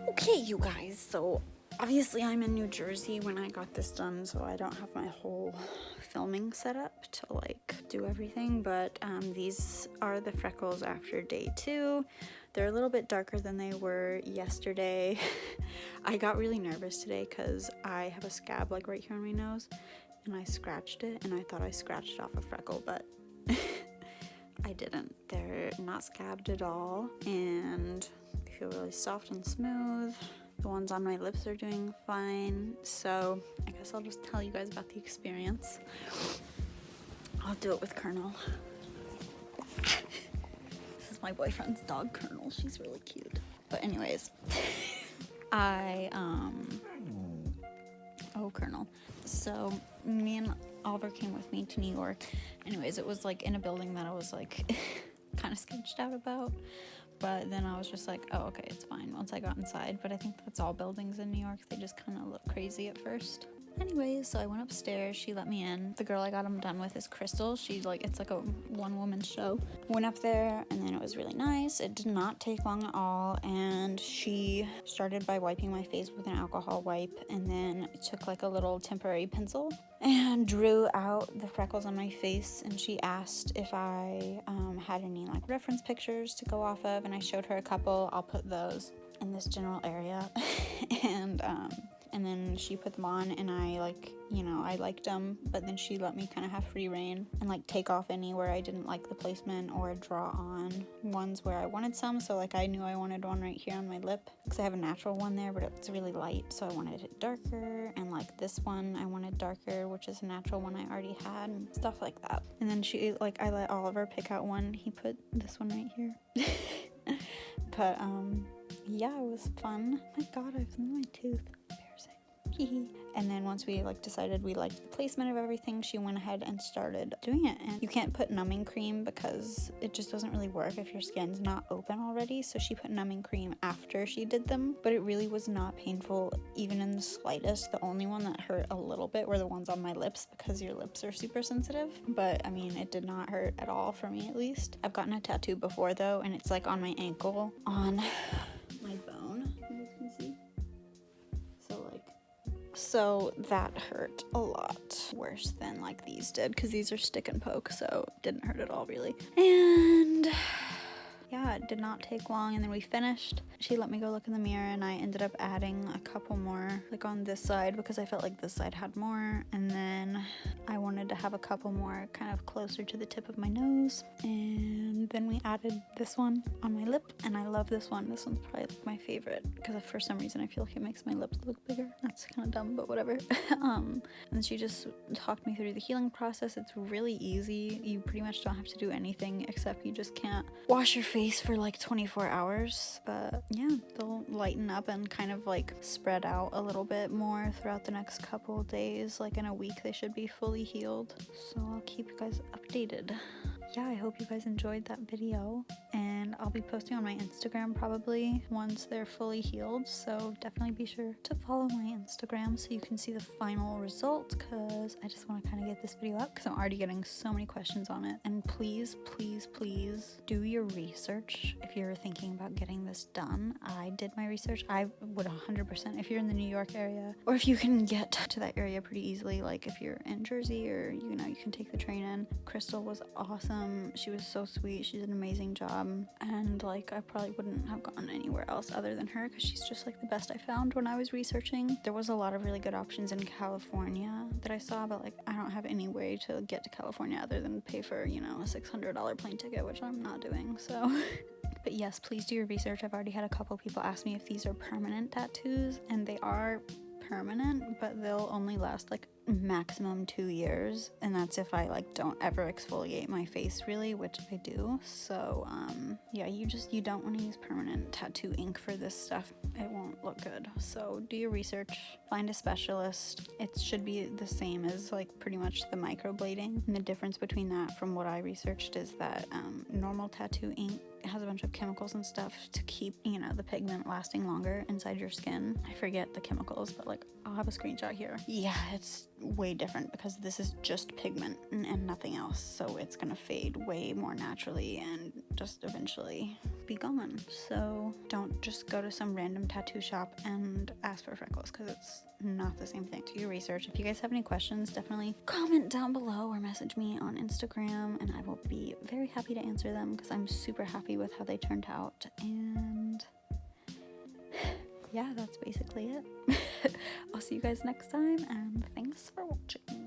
Okay, you guys, so obviously I'm in New Jersey when I got this done, so I don't have my whole filming set up to like do everything, but these are the freckles after day 2. They're a little bit darker than they were yesterday. I got really nervous today because I have a scab like right here on my nose, and I scratched it, and I thought I scratched off a freckle, but I didn't. They're not scabbed at all, and they feel really soft and smooth. The ones on my lips are doing fine, so I guess I'll just tell you guys about the experience. I'll do it with Colonel. This is my boyfriend's dog, Colonel. She's really cute. But anyways, oh, Colonel. So me and Oliver came with me to New York. Anyways, it was like in a building that I was like kind of sketched out about. But then I was just like, oh, okay, it's fine once I got inside. But I think that's all buildings in New York. They just kind of look crazy at first. Anyways, so I went upstairs. She let me in. The girl I got them done with is Crystal. She's like, it's like a one-woman show. Went up there, and then it was really nice. It did not take long at all. And she started by wiping my face with an alcohol wipe, and then took like a little temporary pencil and drew out the freckles on my face. And she asked if I had any like reference pictures to go off of, and I showed her a couple. I'll put those in this general area. And then she put them on, and I like, you know, I liked them, but then she let me kind of have free reign and like take off any where I didn't like the placement, or draw on ones where I wanted some. So like I knew I wanted one right here on my lip because I have a natural one there, but it's really light, so I wanted it darker. And like this one I wanted darker, which is a natural one I already had, and stuff like that. And then she like, I let Oliver pick out one. He put this one right here. But yeah, it was fun. Oh my god, I've seen my tooth. And then once we like decided we liked the placement of everything, she went ahead and started doing it. And you can't put numbing cream because it just doesn't really work if your skin's not open already. So she put numbing cream after she did them, but it really was not painful even in the slightest. The only one that hurt a little bit were the ones on my lips because your lips are super sensitive. But I mean, it did not hurt at all for me, at least. I've gotten a tattoo before though, and it's like on my ankle, on my bone, you guys can see. So that hurt a lot worse than like these did, because these are stick and poke, so it didn't hurt at all really. And yeah, it did not take long, and then we finished. She let me go look in the mirror, and I ended up adding a couple more like on this side because I felt like this side had more, and then I wanted to have a couple more kind of closer to the tip of my nose. And then we added this one on my lip, and I love this one. This one's probably like my favorite because for some reason I feel like it makes my lips look bigger. That's kind of dumb, but whatever. And she just talked me through the healing process. It's really easy. You pretty much don't have to do anything except you just can't wash your face for like 24 hours. But yeah, they'll lighten up and kind of like spread out a little bit more throughout the next couple of days. Like in a week they should be fully healed, so I'll keep you guys updated. Yeah, I hope you guys enjoyed that video, and I'll be posting on my Instagram probably once they're fully healed, so definitely be sure to follow my Instagram so you can see the final result, because I just want to kind of get this video up because I'm already getting so many questions on it. And please, please, please do your research if you're thinking about getting this done. I did my research. I would 100%, if you're in the New York area, or if you can get to that area pretty easily, like if you're in Jersey, or you know, you can take the train in. Crystal was awesome. She was so sweet. She did an amazing job, and like I probably wouldn't have gone anywhere else other than her because she's just like the best I found when I was researching. There was a lot of really good options in California that I saw, but like I don't have any way to get to California other than pay for, you know, a $600 plane ticket, which I'm not doing, so but yes, please do your research. I've already had a couple people ask me if these are permanent tattoos, and they are permanent, but they'll only last like maximum 2 years, and that's if I like don't ever exfoliate my face really, which I do. So yeah, you don't want to use permanent tattoo ink for this stuff. It won't look good. So do your research, find a specialist. It should be the same as like pretty much the microblading, and the difference between that from what I researched is that normal tattoo ink has a bunch of chemicals and stuff to keep, you know, the pigment lasting longer inside your skin. I forget the chemicals, but like I'll have a screenshot here. Yeah, it's way different because this is just pigment and nothing else. So it's gonna fade way more naturally and just eventually be gone. So don't just go to some random tattoo shop and ask for freckles because it's not the same thing. Do your research. If you guys have any questions, definitely comment down below or message me on Instagram and I will be very happy to answer them because I'm super happy with how they turned out. And yeah, that's basically it. I'll see you guys next time and thanks for watching.